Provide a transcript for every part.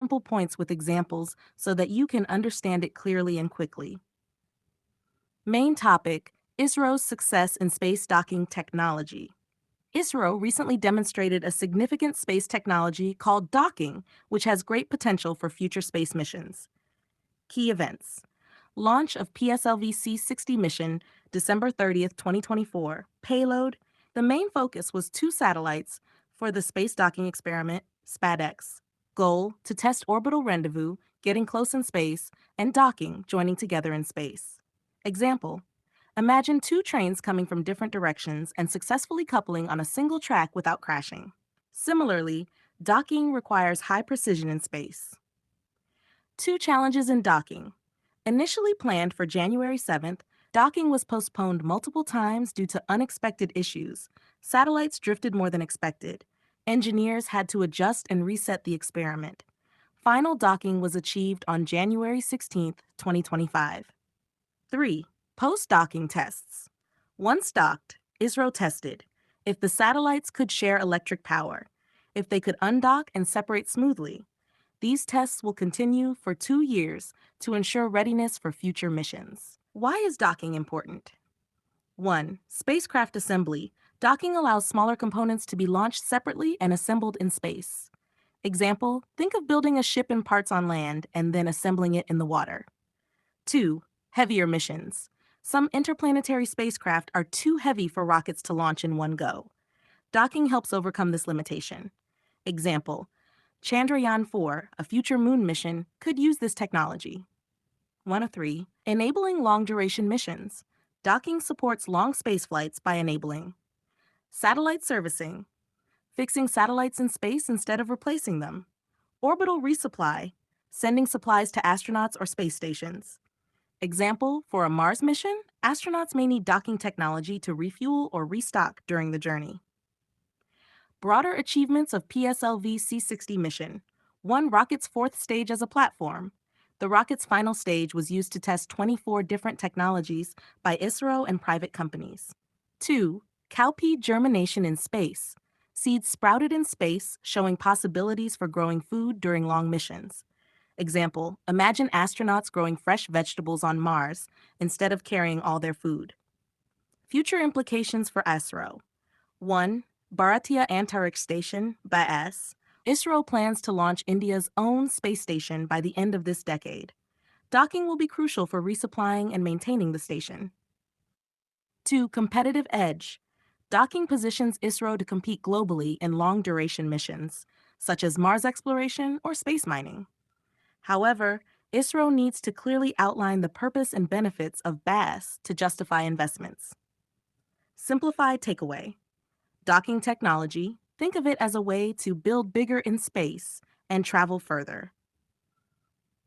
simple points with examples so that you can understand it clearly and quickly. Main topic: ISRO's success in space docking technology. ISRO recently demonstrated a significant space technology called docking, which has great potential for future space missions. Key events: launch of PSLV C-60 mission, December 30th, 2024. Payload: the main focus was two satellites for the space docking experiment, SPADX. Goal: to test orbital rendezvous, getting close in space, and docking, joining together in space. Example: imagine two trains coming from different directions and successfully coupling on a single track without crashing. Similarly, docking requires high precision in space. Two challenges in docking. Initially planned for January 7th, docking was postponed multiple times due to unexpected issues. Satellites drifted more than expected. Engineers had to adjust and reset the experiment. Final docking was achieved on January 16th, 2025. 3. Post-docking tests. Once docked, ISRO tested if the satellites could share electric power, if they could undock and separate smoothly. These tests will continue for 2 years to ensure readiness for future missions. Why is docking important? 1. Spacecraft assembly. Docking allows smaller components to be launched separately and assembled in space. Example: think of building a ship in parts on land and then assembling it in the water. 2. Heavier missions. Some interplanetary spacecraft are too heavy for rockets to launch in one go. Docking helps overcome this limitation. Example: Chandrayaan-4, a future moon mission, could use this technology. 1 of 3. Enabling long-duration missions. Docking supports long space flights by enabling satellite servicing, fixing satellites in space instead of replacing them; orbital resupply, sending supplies to astronauts or space stations. Example: for a Mars mission, astronauts may need docking technology to refuel or restock during the journey. Broader achievements of PSLV C-60 mission. 1. Rocket's fourth stage as a platform. The rocket's final stage was used to test 24 different technologies by ISRO and private companies. 2. Cowpea germination in space. Seeds sprouted in space, showing possibilities for growing food during long missions. Example: imagine astronauts growing fresh vegetables on Mars instead of carrying all their food. Future implications for ISRO. 1. Bharatiya Antariksh Station, BAS. ISRO plans to launch India's own space station by the end of this decade. Docking will be crucial for resupplying and maintaining the station. 2. Competitive edge. Docking positions ISRO to compete globally in long-duration missions, such as Mars exploration or space mining. However, ISRO needs to clearly outline the purpose and benefits of BAS to justify investments. Simplified takeaway. Docking technology, think of it as a way to build bigger in space and travel further.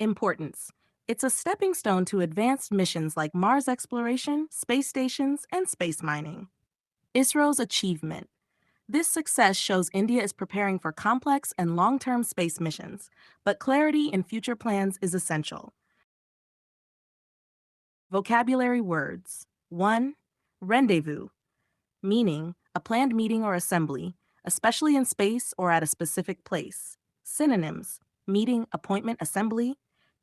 Importance. It's a stepping stone to advanced missions like Mars exploration, space stations, and space mining. ISRO's achievement. This success shows India is preparing for complex and long-term space missions, but clarity in future plans is essential. Vocabulary words. 1. Rendezvous, meaning a planned meeting or assembly, especially in space or at a specific place. Synonyms: meeting, appointment, assembly.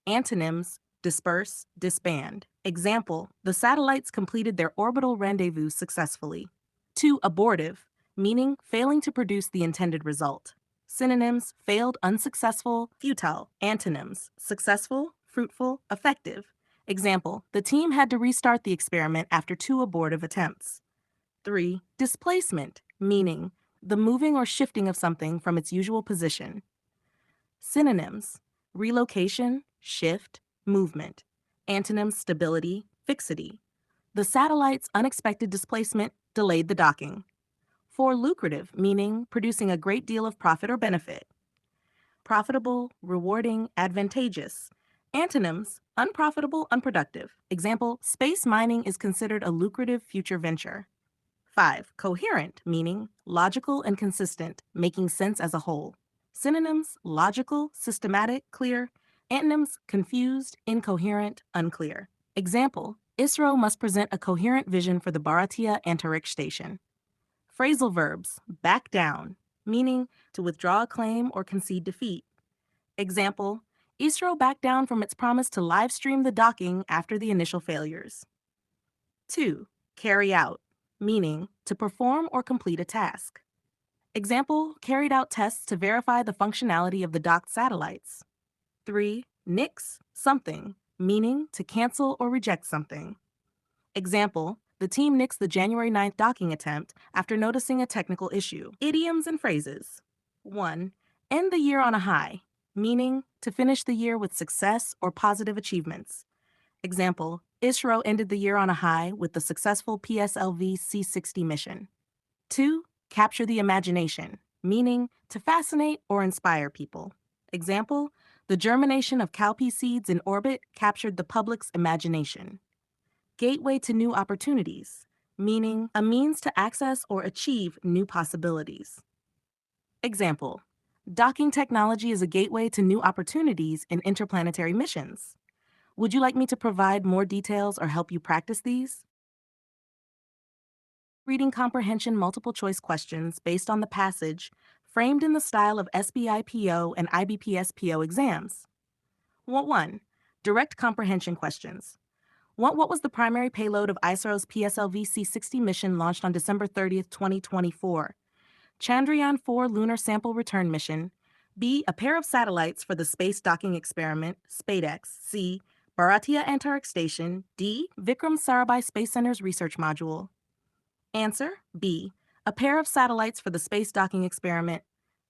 Antonyms: disperse, disband. Example: the satellites completed their orbital rendezvous successfully. 2. Abortive, meaning failing to produce the intended result. Synonyms: failed, unsuccessful, futile. Antonyms: successful, fruitful, effective. Example: the team had to restart the experiment after 2 abortive attempts. 3. Displacement, meaning the moving or shifting of something from its usual position. Synonyms: relocation, shift, movement. Antonyms: stability, fixity. The satellite's unexpected displacement delayed the docking. 4. Lucrative, meaning producing a great deal of profit or benefit. Profitable, rewarding, advantageous. Antonyms: unprofitable, unproductive. Example: space mining is considered a lucrative future venture. 5. Coherent, meaning logical and consistent, making sense as a whole. Synonyms: logical, systematic, clear. Antonyms: confused, incoherent, unclear. Example: ISRO must present a coherent vision for the Bharatiya Antariksh Station. Phrasal verbs: back down, meaning to withdraw a claim or concede defeat. Example, ISRO backed down from its promise to live stream the docking after the initial failures. 2. Carry out, meaning to perform or complete a task. Example, carried out tests to verify the functionality of the docked satellites. 3. Nix something, meaning to cancel or reject something. Example, the team nixed the January 9th docking attempt after noticing a technical issue. Idioms and phrases. 1. End the year on a high, meaning to finish the year with success or positive achievements. Example, ISRO ended the year on a high with the successful PSLV C-60 mission. 2. Capture the imagination, meaning to fascinate or inspire people. Example, the germination of cowpea seeds in orbit captured the public's imagination. Gateway to new opportunities, meaning a means to access or achieve new possibilities. Example, docking technology is a gateway to new opportunities in interplanetary missions. Would you like me to provide more details or help you practice these? Reading comprehension multiple choice questions based on the passage, framed in the style of SBIPO and IBPSPO exams. 1. Direct comprehension questions. What was the primary payload of ISRO's PSLV C-60 mission launched on December 30th, 2024? Chandrayaan-4 Lunar Sample Return Mission. B. A pair of satellites for the Space Docking Experiment, SpaceX. C. Bharatiya Antarctic Station. D. Vikram Sarabhai Space Center's Research Module. Answer B. A pair of satellites for the Space Docking Experiment.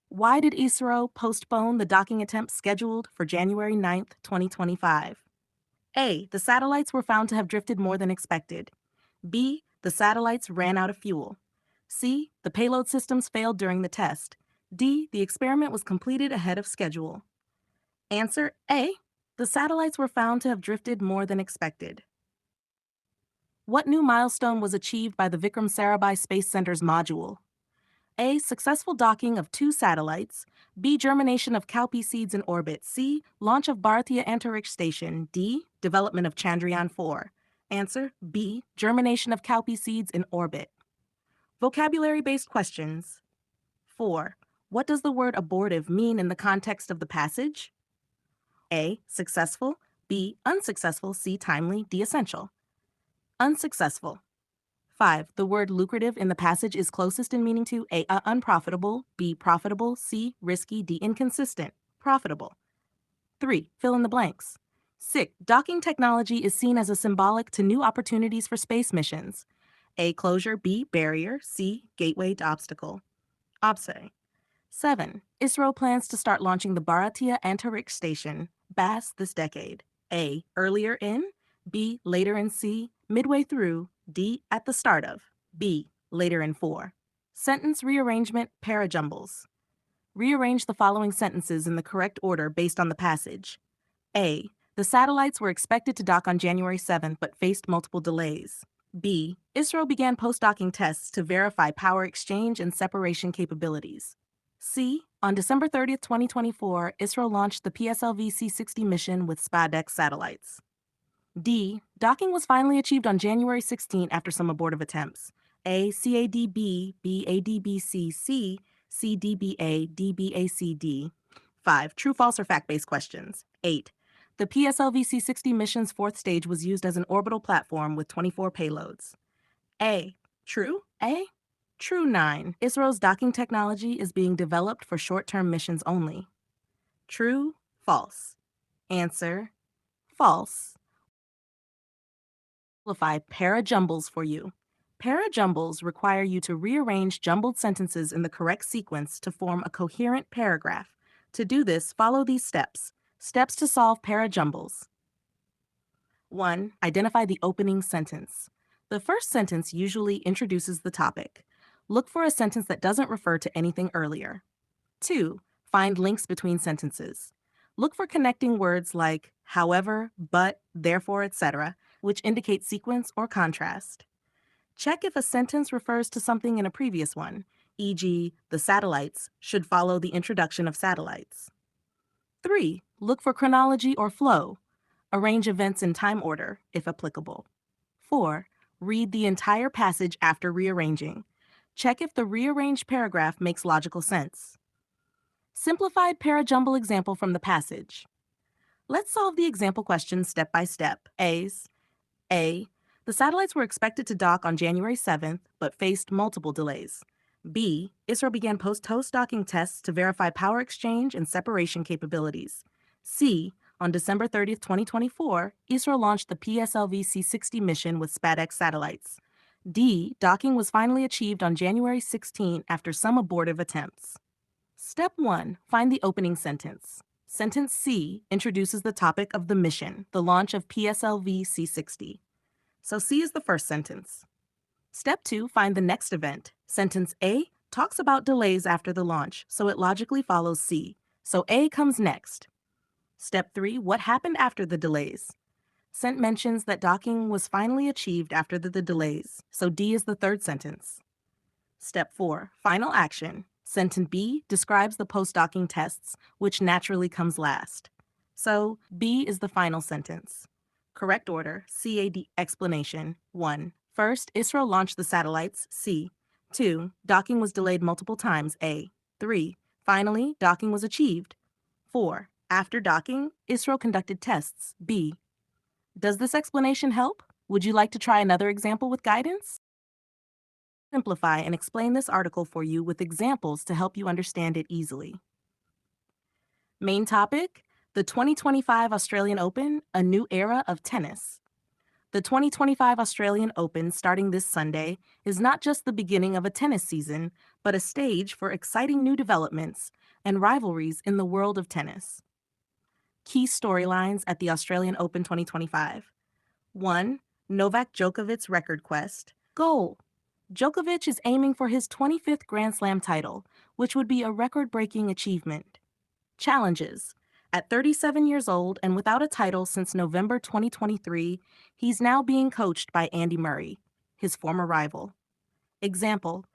Why did ISRO postpone the docking attempt scheduled for January 9th, 2025? A. The satellites were found to have drifted more than expected. B. The satellites ran out of fuel. C. The payload systems failed during the test. D. The experiment was completed ahead of schedule. Answer A. The satellites were found to have drifted more than expected. What new milestone was achieved by the Vikram Sarabhai Space Center's module? A. Successful docking of 2 satellites. B. Germination of cowpea seeds in orbit. C. Launch of Bharatiya Antarctic Station. D. Development of Chandrayaan-4. Answer B. Germination of cowpea seeds in orbit. Vocabulary-based questions. 4. What does the word abortive mean in the context of the passage? A. Successful. B. Unsuccessful. C. Timely. D. Essential. Unsuccessful. 5. The word lucrative in the passage is closest in meaning to A. Unprofitable, B. Profitable, C. Risky, D. Inconsistent. Profitable. 3. Fill in the blanks. 6. Docking technology is seen as a symbolic to new opportunities for space missions. A. Closure, B. Barrier, C. Gateway to obstacle. Obse. 7. ISRO plans to start launching the Bharatiya Antarctic Station, BAS, this decade. A. Earlier in, B. Later in, C. Midway through, D. At the start of, B. Later in 4. Sentence rearrangement parajumbles. Rearrange the following sentences in the correct order based on the passage. A. The satellites were expected to dock on January 7th but faced multiple delays. B. ISRO began post-docking tests to verify power exchange and separation capabilities. C. On December 30th, 2024, ISRO launched the PSLV C-60 mission with SpaceX satellites. D. Docking was finally achieved on January 16 after some abortive attempts. A. CADB, B. ADBC, C. CDBA, DBACD. 5. True, false, or fact-based questions. 8. The PSLV C-60 mission's 4th stage was used as an orbital platform with 24 payloads. A. True. A. True 9. ISRO's docking technology is being developed for short-term missions only. True. False. Answer. False. Simplify parajumbles for you. Parajumbles require you to rearrange jumbled sentences in the correct sequence to form a coherent paragraph. To do this, follow these steps. Steps to solve parajumbles. 1. Identify the opening sentence. The first sentence usually introduces the topic. Look for a sentence that doesn't refer to anything earlier. 2. Find links between sentences. Look for connecting words like however, but, therefore, etc., which indicate sequence or contrast. Check if a sentence refers to something in a previous one, e.g., the satellites should follow the introduction of satellites. 3. Look for chronology or flow. Arrange events in time order, if applicable. 4. Read the entire passage after rearranging. Check if the rearranged paragraph makes logical sense. Simplified parajumble example from the passage. Let's solve the example question step by step. A. The satellites were expected to dock on January 7th, but faced multiple delays. B. ISRO began post-host docking tests to verify power exchange and separation capabilities. C. On December 30th, 2024, ISRO launched the PSLV C-60 mission with SPADX satellites. D. Docking was finally achieved on January 16 after some abortive attempts. Step 1. Find the opening sentence. Sentence C introduces the topic of the mission, the launch of PSLV C-60. So C is the first sentence. Step 2, find the next event. Sentence A talks about delays after the launch, so it logically follows C. So A comes next. Step 3, what happened after the delays? Sent mentions that docking was finally achieved after the delays, so D is the third sentence. Step 4, final action. Sentence B describes the post-docking tests, which naturally comes last. So B is the final sentence. Correct order, CAD explanation. 1. First, ISRO launched the satellites, C. 2. Docking was delayed multiple times, A. 3. Finally, docking was achieved. 4. After docking, ISRO conducted tests, B. Does this explanation help? Would you like to try another example with guidance? Simplify and explain this article for you with examples to help you understand it easily. Main topic, the 2025 Australian Open, a new era of tennis. The 2025 Australian Open, starting this Sunday, is not just the beginning of a tennis season, but a stage for exciting new developments and rivalries in the world of tennis. Key storylines at the Australian Open 2025. 1. Novak Djokovic's record quest. Goal. Djokovic is aiming for his 25th Grand Slam title, which would be a record-breaking achievement. Challenges. At 37 years old and without a title since November 2023, he's now being coached by Andy Murray, his former rival. Example.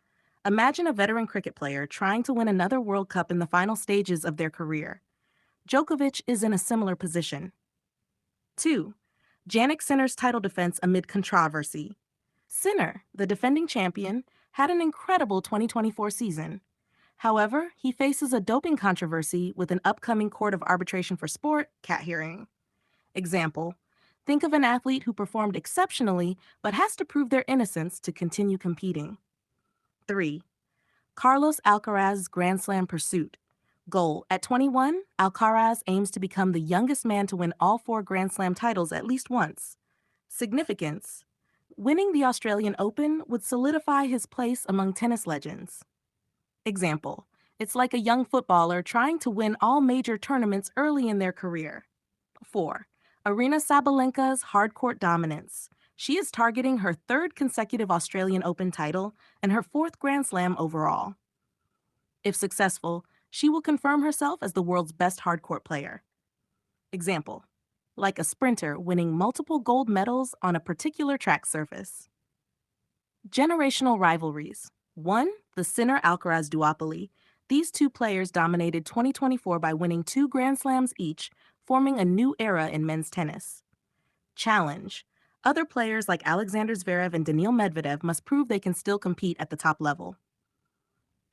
Imagine a veteran cricket player trying to win another World Cup in the final stages of their career. Djokovic is in a similar position. 2. Jannik Sinner's title defense amid controversy. Sinner, the defending champion, had an incredible 2024 season. However, he faces a doping controversy with an upcoming Court of Arbitration for Sport (CAT) hearing. Example, think of an athlete who performed exceptionally but has to prove their innocence to continue competing. 3. Carlos Alcaraz's Grand Slam pursuit. Goal, at 21, Alcaraz aims to become the youngest man to win all 4 Grand Slam titles at least once. Significance. Winning the Australian Open would solidify his place among tennis legends. Example, it's like a young footballer trying to win all major tournaments early in their career. 4. Aryna Sabalenka's hardcourt dominance. She is targeting her 3rd consecutive Australian Open title and her 4th Grand Slam overall. If successful, she will confirm herself as the world's best hardcourt player. Example, like a sprinter winning multiple gold medals on a particular track surface. Generational rivalries. 1. The Sinner-Alcaraz duopoly. These two players dominated 2024 by winning 2 Grand Slams each, forming a new era in men's tennis. Challenge. Other players like Alexander Zverev and Daniil Medvedev must prove they can still compete at the top level.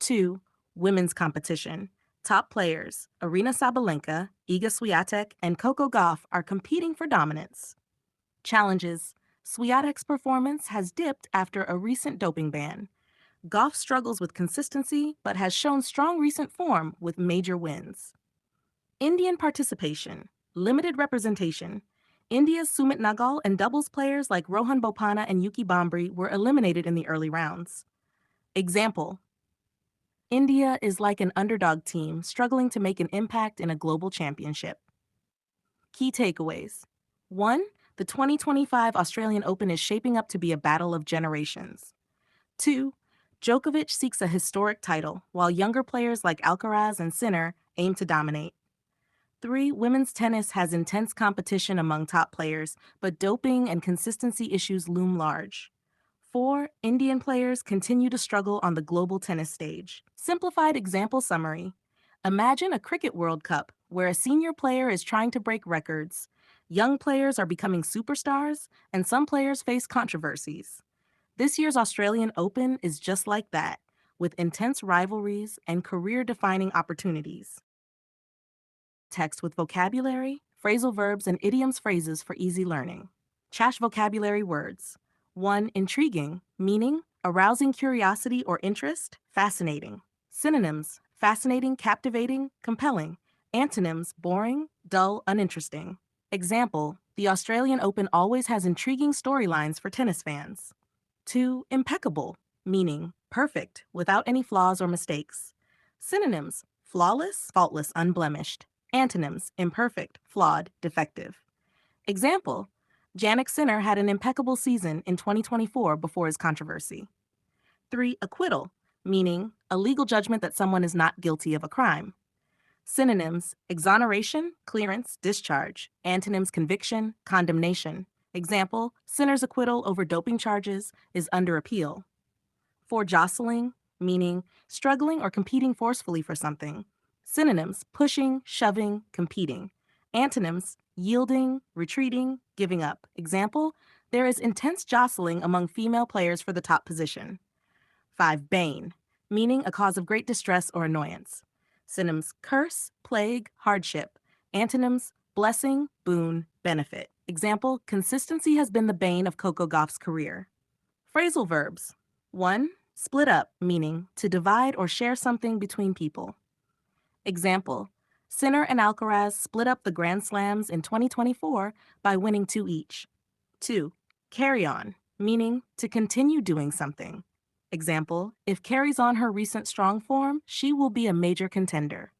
2. Women's competition. Top players, Aryna Sabalenka, Iga Swiatek, and Coco Gauff are competing for dominance. Challenges. Swiatek's performance has dipped after a recent doping ban. Gauff struggles with consistency, but has shown strong recent form with major wins. Indian participation. Limited representation. India's Sumit Nagal and doubles players like Rohan Bopanna and Yuki Bambri were eliminated in the early rounds. Example. India is like an underdog team struggling to make an impact in a global championship. Key takeaways. 1. The 2025 Australian Open is shaping up to be a battle of generations. 2. Djokovic seeks a historic title, while younger players like Alcaraz and Sinner aim to dominate. 3. Women's tennis has intense competition among top players, but doping and consistency issues loom large. 4. Indian players continue to struggle on the global tennis stage. Simplified example summary. Imagine a cricket World Cup where a senior player is trying to break records. Young players are becoming superstars, and some players face controversies. This year's Australian Open is just like that, with intense rivalries and career-defining opportunities. Text with vocabulary, phrasal verbs, and idioms phrases for easy learning. Chash vocabulary words. 1. Intriguing, meaning arousing curiosity or interest, fascinating. Synonyms: fascinating, captivating, compelling. Antonyms: boring, dull, uninteresting. Example: the Australian Open always has intriguing storylines for tennis fans. 2. Impeccable, meaning perfect, without any flaws or mistakes. Synonyms: flawless, faultless, unblemished. Antonyms: imperfect, flawed, defective. Example: Jannik Sinner had an impeccable season in 2024 before his controversy. 3. Acquittal, meaning a legal judgment that someone is not guilty of a crime. Synonyms: exoneration, clearance, discharge. Antonyms: conviction, condemnation. Example: Sinner's acquittal over doping charges is under appeal. 4. Jostling, meaning struggling or competing forcefully for something. Synonyms: pushing, shoving, competing. Antonyms: yielding, retreating, giving up. Example: there is intense jostling among female players for the top position. 5. Bane, meaning a cause of great distress or annoyance. Synonyms: curse, plague, hardship. Antonyms: blessing, boon, benefit. Example: consistency has been the bane of Coco Gauff's career. Phrasal verbs. 1. Split up, meaning to divide or share something between people. Example: Sinner and Alcaraz split up the Grand Slams in 2024 by winning 2 each. 2. Carry on, meaning to continue doing something. Example: if carries on her recent strong form, she will be a major contender.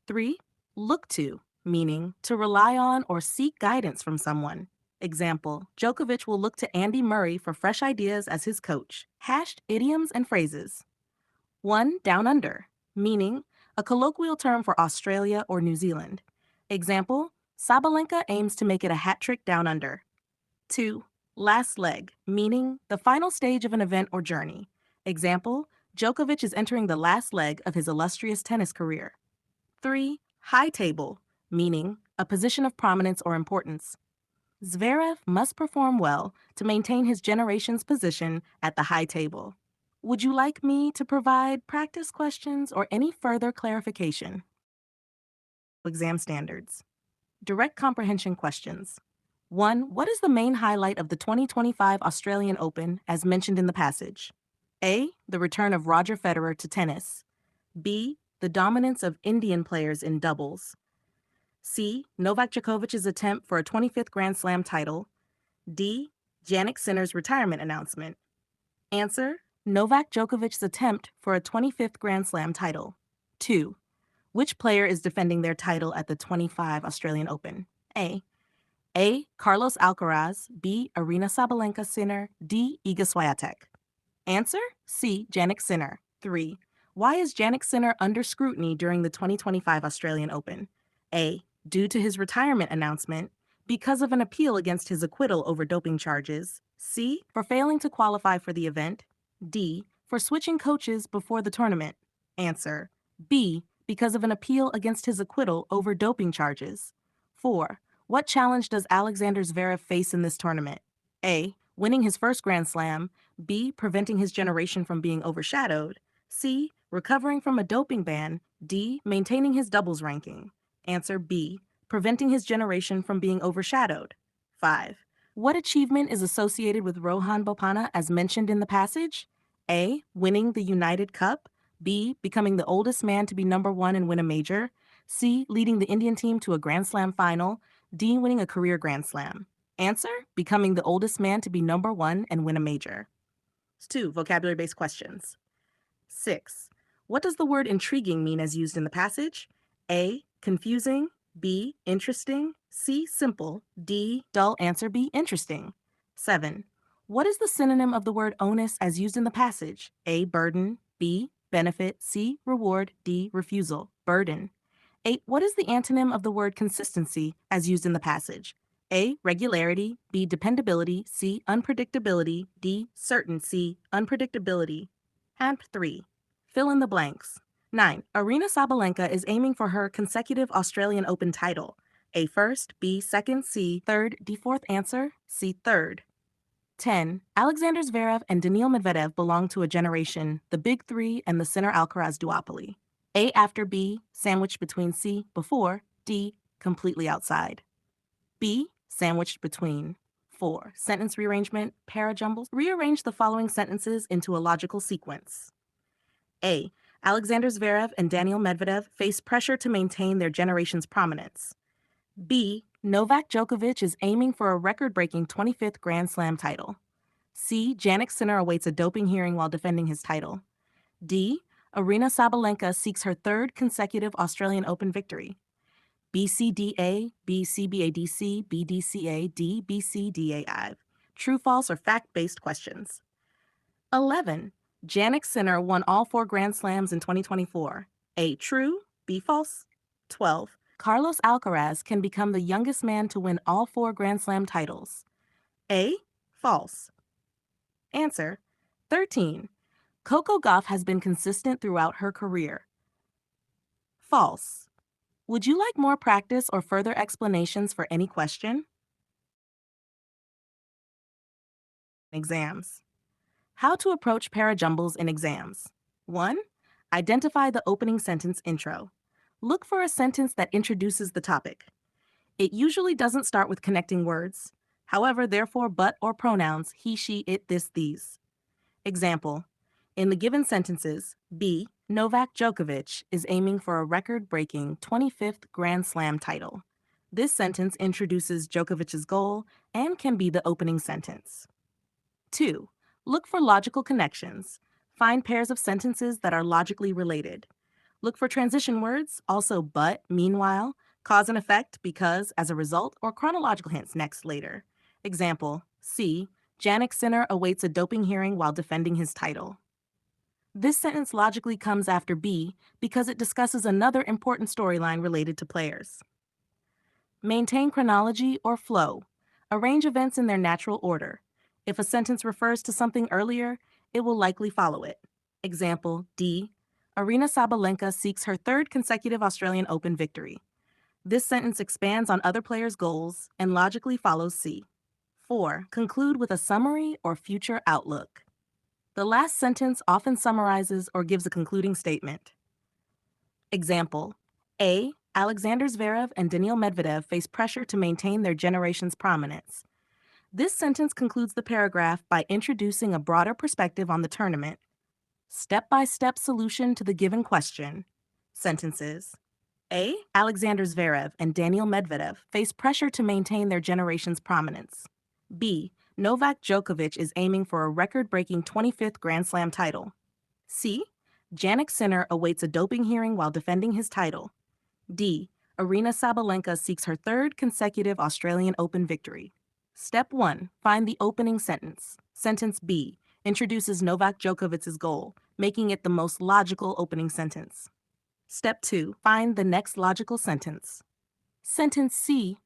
3. Look to, meaning to rely on or seek guidance from someone. Example: Djokovic will look to Andy Murray for fresh ideas as his coach. Hashed idioms and phrases. 1. Down under, meaning a colloquial term for Australia or New Zealand. Example: Sabalenka aims to make it a hat trick down under. 2. Last leg, meaning the final stage of an event or journey. Example: Djokovic is entering the last leg of his illustrious tennis career. 3. High table, meaning a position of prominence or importance. Zverev must perform well to maintain his generation's position at the high table. Would you like me to provide practice questions or any further clarification? Exam standards. Direct comprehension questions. 1. What is the main highlight of the 2025 Australian Open as mentioned in the passage? A. The return of Roger Federer to tennis. B. The dominance of Indian players in doubles. C. Novak Djokovic's attempt for a 25th Grand Slam title. D. Jannik Sinner's retirement announcement. Answer: Novak Djokovic's attempt for a 25th Grand Slam title. 2. Which player is defending their title at the 25 Australian Open? A. Carlos Alcaraz. B. Aryna Sabalenka Sinner. D. Iga Swiatek. Answer: C. Jannik Sinner. 3. Why is Jannik Sinner under scrutiny during the 2025 Australian Open? A. Due to his retirement announcement. Because of an appeal against his acquittal over doping charges. C. For failing to qualify for the event. D. For switching coaches before the tournament. Answer: B. Because of an appeal against his acquittal over doping charges. 4. What challenge does Alexander Zverev face in this tournament? A. Winning his first Grand Slam. B. Preventing his generation from being overshadowed. C. Recovering from a doping ban. D. Maintaining his doubles ranking. Answer: B. Preventing his generation from being overshadowed. 5. What achievement is associated with Rohan Bopanna as mentioned in the passage? A. Winning the United Cup. B. Becoming the oldest man to be number 1 and win a major. C. Leading the Indian team to a Grand Slam final. D. Winning a career Grand Slam. Answer: becoming the oldest man to be number 1 and win a major. 2. Vocabulary-based questions. 6. What does the word intriguing mean as used in the passage? A. Confusing. B. Interesting. C. Simple. D. Dull. Answer: B. Interesting. 7. What is the synonym of the word onus as used in the passage? A. Burden. B. Benefit. C. Reward. D. Refusal. Burden. 8. What is the antonym of the word consistency as used in the passage? A. Regularity. B. Dependability. C. Unpredictability. D. Certain. C. Unpredictability. And 3. Fill in the blanks. 9. Aryna Sabalenka is aiming for her consecutive Australian Open title. A. First. B. Second. C. Third. D. Fourth. Answer: C. Third. 10. Alexander Zverev and Daniil Medvedev belong to a generation, the Big Three and the Sinner Alcaraz duopoly. A after B, sandwiched between C, before, D, completely outside. B, sandwiched between. 4. Sentence rearrangement, parajumbles. Rearrange the following sentences into a logical sequence. A. Alexander Zverev and Daniil Medvedev face pressure to maintain their generation's prominence. B. Novak Djokovic is aiming for a record-breaking 25th Grand Slam title. C. Jannik Sinner awaits a doping hearing while defending his title. D. Arina Sabalenka seeks her third consecutive Australian Open victory. BCDA, BCBADC, BDCA, D, BCDAI. True, false, or fact-based questions. 11. Jannik Sinner won all 4 Grand Slams in 2024. A. True, B. False. 12. Carlos Alcaraz can become the youngest man to win all 4 Grand Slam titles. A. False. Answer. 13. Coco Gauff has been consistent throughout her career. False. Would you like more practice or further explanations for any question? Exams. How to approach parajumbles in exams. 1. Identify the opening sentence intro. Look for a sentence that introduces the topic. It usually doesn't start with connecting words. However, therefore, but, or pronouns, he, she, it, this, these. Example. In the given sentences, B. Novak Djokovic is aiming for a record-breaking 25th Grand Slam title. This sentence introduces Djokovic's goal and can be the opening sentence. 2. Look for logical connections. Find pairs of sentences that are logically related. Look for transition words, also but, meanwhile, cause and effect, because, as a result, or chronological hints next, later. Example, C. Jannik Sinner awaits a doping hearing while defending his title. This sentence logically comes after B because it discusses another important storyline related to players. Maintain chronology or flow. Arrange events in their natural order. If a sentence refers to something earlier, it will likely follow it. Example, D. Arina Sabalenka seeks her third consecutive Australian Open victory. This sentence expands on other players' goals and logically follows C. 4. Conclude with a summary or future outlook. The last sentence often summarizes or gives a concluding statement. Example, A. Alexander Zverev and Daniil Medvedev face pressure to maintain their generation's prominence. This sentence concludes the paragraph by introducing a broader perspective on the tournament. Step-by-step solution to the given question. Sentences. A. Alexander Zverev and Daniil Medvedev face pressure to maintain their generation's prominence. B. Novak Djokovic is aiming for a record-breaking 25th Grand Slam title. C. Jannik Sinner awaits a doping hearing while defending his title. D. Arina Sabalenka seeks her third consecutive Australian Open victory. Step 1. Find the opening sentence. Sentence B introduces Novak Djokovic's goal, making it the most logical opening sentence. Step 2. Find the next logical sentence. Sentence C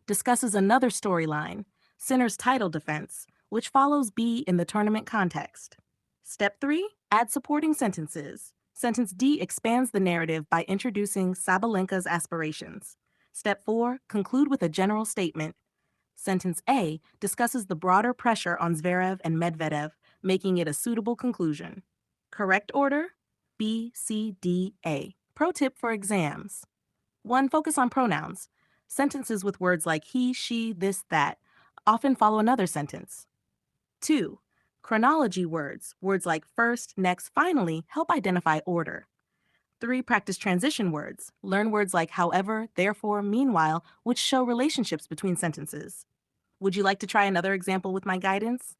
discusses another storyline, Sinner's title defense, which follows B in the tournament context. Step 3. Add supporting sentences. Sentence D expands the narrative by introducing Sabalenka's aspirations. Step 4. Conclude with a general statement. Sentence A discusses the broader pressure on Zverev and Medvedev, making it a suitable conclusion. Correct order? B, C, D, A. Pro tip for exams. 1. Focus on pronouns. Sentences with words like he, she, this, that often follow another sentence. 2. Chronology words. Words like first, next, finally help identify order. 3. Practice transition words. Learn words like however, therefore, meanwhile, which show relationships between sentences. Would you like to try another example with my guidance?